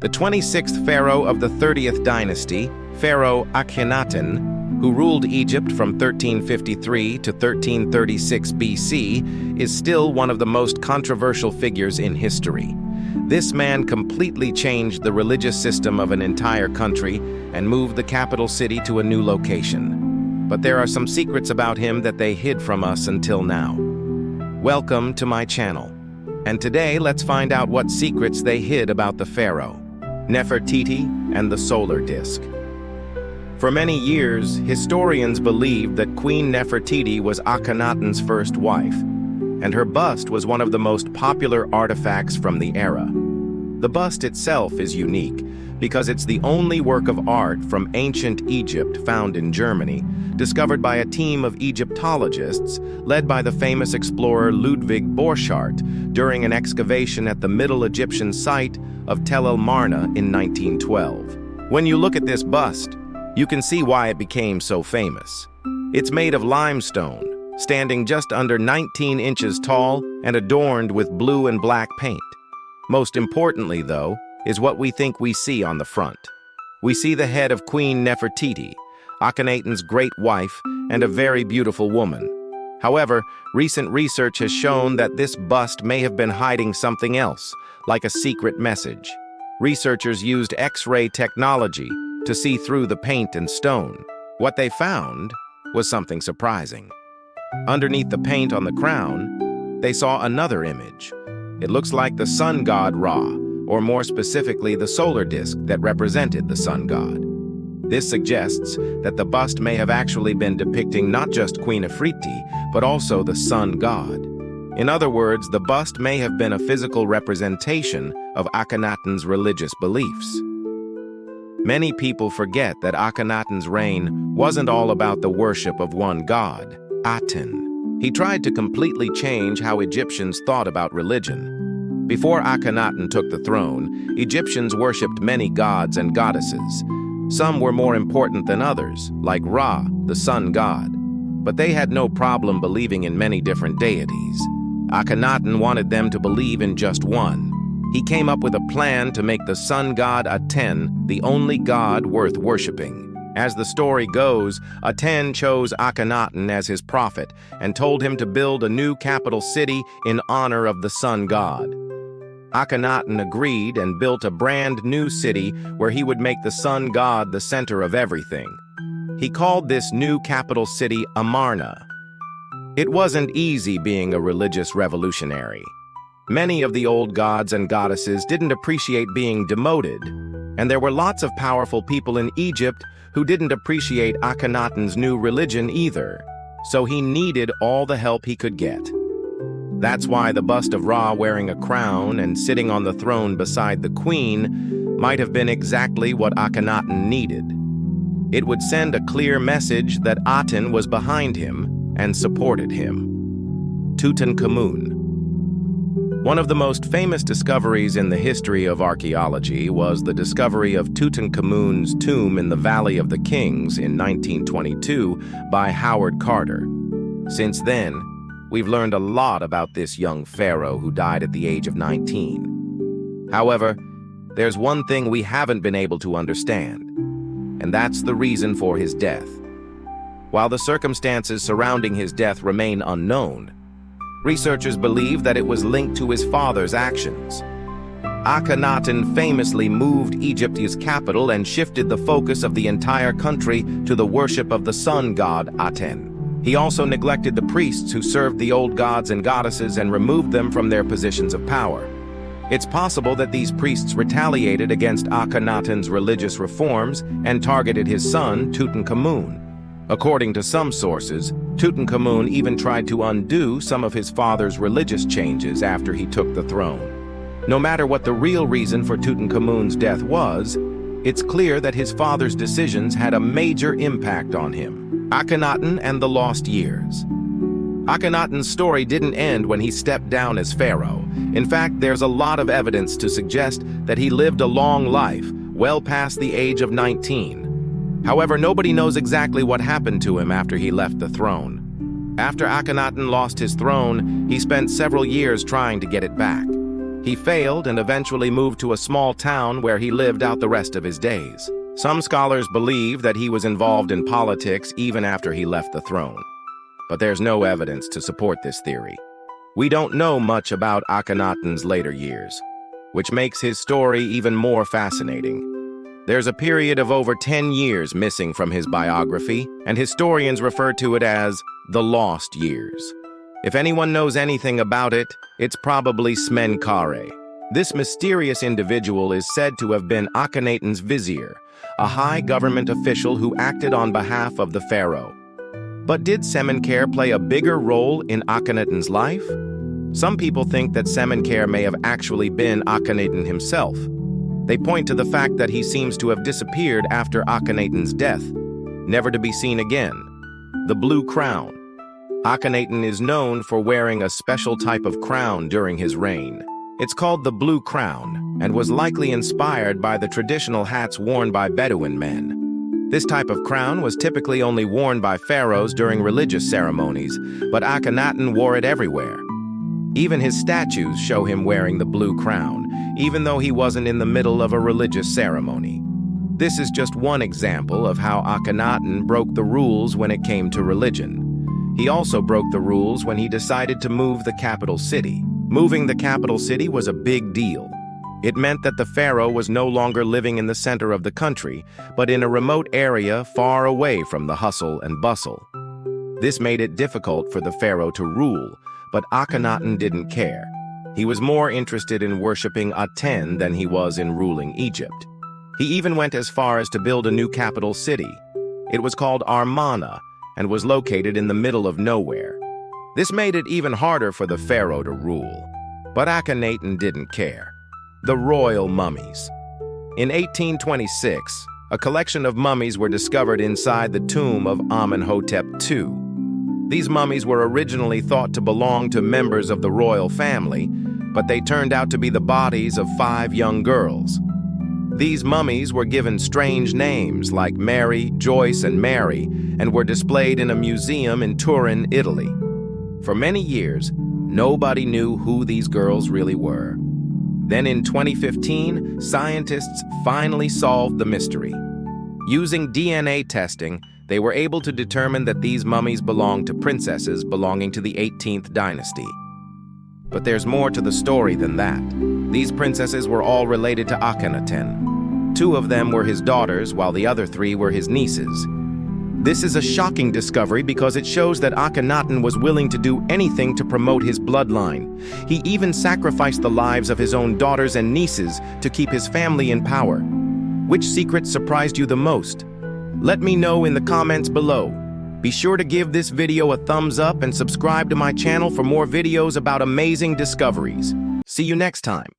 The 26th pharaoh of the 30th dynasty, Pharaoh Akhenaten, who ruled Egypt from 1353 to 1336 BC, is still one of the most controversial figures in history. This man completely changed the religious system of an entire country and moved the capital city to a new location. But there are some secrets about him that they hid from us until now. Welcome to my channel. And today let's find out what secrets they hid about the pharaoh, Nefertiti, and the solar disk. For many years, historians believed that Queen Nefertiti was Akhenaten's first wife, and her bust was one of the most popular artifacts from the era. The bust itself is unique because it's the only work of art from ancient Egypt found in Germany, discovered by a team of Egyptologists led by the famous explorer Ludwig Borchardt during an excavation at the Middle Egyptian site of Tel El Marna in 1912. When you look at this bust, you can see why it became so famous. It's made of limestone, standing just under 19 inches tall and adorned with blue and black paint. Most importantly, though, is what we think we see on the front. We see the head of Queen Nefertiti, Akhenaten's great wife and a very beautiful woman. However, recent research has shown that this bust may have been hiding something else, like a secret message. Researchers used X-ray technology to see through the paint and stone. What they found was something surprising. Underneath the paint on the crown, they saw another image. It looks like the sun god Ra, or more specifically the solar disk that represented the sun god. This suggests that the bust may have actually been depicting not just Queen Nefertiti, but also the sun god. In other words, the bust may have been a physical representation of Akhenaten's religious beliefs. Many people forget that Akhenaten's reign wasn't all about the worship of one god, Aten. He tried to completely change how Egyptians thought about religion. Before Akhenaten took the throne, Egyptians worshipped many gods and goddesses. Some were more important than others, like Ra, the sun god. But they had no problem believing in many different deities. Akhenaten wanted them to believe in just one. He came up with a plan to make the sun god Aten the only god worth worshipping. As the story goes, Aten chose Akhenaten as his prophet and told him to build a new capital city in honor of the sun god. Akhenaten agreed and built a brand new city where he would make the sun god the center of everything. He called this new capital city Amarna. It wasn't easy being a religious revolutionary. Many of the old gods and goddesses didn't appreciate being demoted, and there were lots of powerful people in Egypt who didn't appreciate Akhenaten's new religion either, so he needed all the help he could get. That's why the bust of Ra wearing a crown and sitting on the throne beside the queen might have been exactly what Akhenaten needed. It would send a clear message that Aten was behind him and supported him. Tutankhamun. One of the most famous discoveries in the history of archaeology was the discovery of Tutankhamun's tomb in the Valley of the Kings in 1922 by Howard Carter. Since then, we've learned a lot about this young pharaoh who died at the age of 19. However, there's one thing we haven't been able to understand, and that's the reason for his death. While the circumstances surrounding his death remain unknown, researchers believe that it was linked to his father's actions. Akhenaten famously moved Egypt's capital and shifted the focus of the entire country to the worship of the sun god Aten. He also neglected the priests who served the old gods and goddesses and removed them from their positions of power. It's possible that these priests retaliated against Akhenaten's religious reforms and targeted his son, Tutankhamun. According to some sources, Tutankhamun even tried to undo some of his father's religious changes after he took the throne. No matter what the real reason for Tutankhamun's death was, it's clear that his father's decisions had a major impact on him. Akhenaten and the Lost Years. Akhenaten's story didn't end when he stepped down as pharaoh. In fact, there's a lot of evidence to suggest that he lived a long life, well past the age of 19. However, nobody knows exactly what happened to him after he left the throne. After Akhenaten lost his throne, he spent several years trying to get it back. He failed and eventually moved to a small town where he lived out the rest of his days. Some scholars believe that he was involved in politics even after he left the throne. But there's no evidence to support this theory. We don't know much about Akhenaten's later years, which makes his story even more fascinating. There's a period of over 10 years missing from his biography, and historians refer to it as the lost years. If anyone knows anything about it, it's probably Smenkhare. This mysterious individual is said to have been Akhenaten's vizier, a high government official who acted on behalf of the pharaoh. But did Semenkhare play a bigger role in Akhenaten's life? Some people think that Semenkhare may have actually been Akhenaten himself. They point to the fact that he seems to have disappeared after Akhenaten's death, never to be seen again. The blue crown. Akhenaten is known for wearing a special type of crown during his reign. It's called the blue crown and was likely inspired by the traditional hats worn by Bedouin men. This type of crown was typically only worn by pharaohs during religious ceremonies, but Akhenaten wore it everywhere. Even his statues show him wearing the blue crown, even though he wasn't in the middle of a religious ceremony. This is just one example of how Akhenaten broke the rules when it came to religion. He also broke the rules when he decided to move the capital city. Moving the capital city was a big deal. It meant that the pharaoh was no longer living in the center of the country, but in a remote area far away from the hustle and bustle. This made it difficult for the pharaoh to rule, but Akhenaten didn't care. He was more interested in worshipping Aten than he was in ruling Egypt. He even went as far as to build a new capital city. It was called Amarna and was located in the middle of nowhere. This made it even harder for the pharaoh to rule. But Akhenaten didn't care. The royal mummies. In 1826, a collection of mummies were discovered inside the tomb of Amenhotep II. These mummies were originally thought to belong to members of the royal family, but they turned out to be the bodies of 5 young girls. These mummies were given strange names like Mary, Joyce, and Mary, and were displayed in a museum in Turin, Italy. For many years, nobody knew who these girls really were. Then in 2015, scientists finally solved the mystery. Using DNA testing, they were able to determine that these mummies belonged to princesses belonging to the 18th dynasty. But there's more to the story than that. These princesses were all related to Akhenaten. 2 of them were his daughters, while the other 3 were his nieces. This is a shocking discovery because it shows that Akhenaten was willing to do anything to promote his bloodline. He even sacrificed the lives of his own daughters and nieces to keep his family in power. Which secret surprised you the most? Let me know in the comments below. Be sure to give this video a thumbs up and subscribe to my channel for more videos about amazing discoveries. See you next time.